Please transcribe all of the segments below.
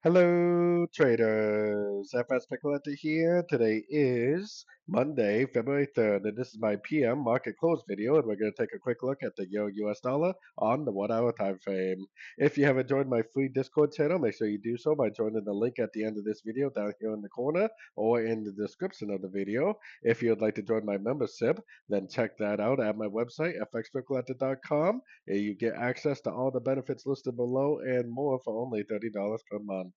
Hello, traders. FX Pip Collector here. Today is Monday, February 3rd, and this is my PM market close video, and we're going to take a quick look at the Euro US dollar on the 1 hour time frame. If you haven't joined my free Discord channel, make sure you do so by joining the link at the end of this video down here in the corner or in the description of the video. If you'd like to join my membership, then check that out at my website, fxpipcollector.com, and you get access to all the benefits listed below and more for only $30 per month.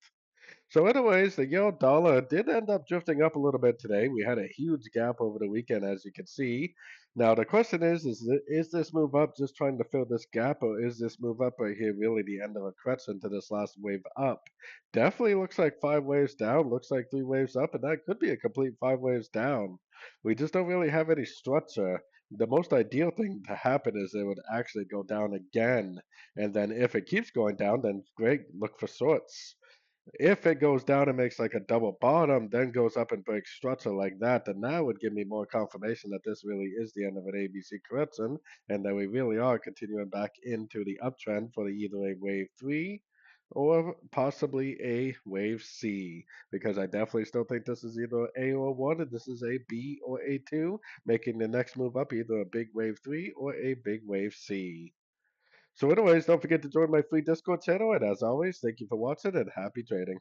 So, anyways, the euro dollar did end up drifting up a little bit today. We had a huge gap over the weekend, as you can see. Now, the question is this move up just trying to fill this gap, or is this move up right here really the end of a correction to this last wave up? Definitely looks like five waves down, looks like three waves up, and that could be a complete five waves down. We just don't really have any structure. The most ideal thing to happen is it would actually go down again. And then if it keeps going down, then great, look for shorts. If it goes down and makes like a double bottom, then goes up and breaks structure like that, then that would give me more confirmation that this really is the end of an ABC correction and that we really are continuing back into the uptrend for either a wave 3 or possibly a wave C, because I definitely still think this is either A or 1 and this is a B or a 2, making the next move up either a big wave 3 or a big wave C. So anyways, don't forget to join my free Discord channel, and as always, thank you for watching and happy trading.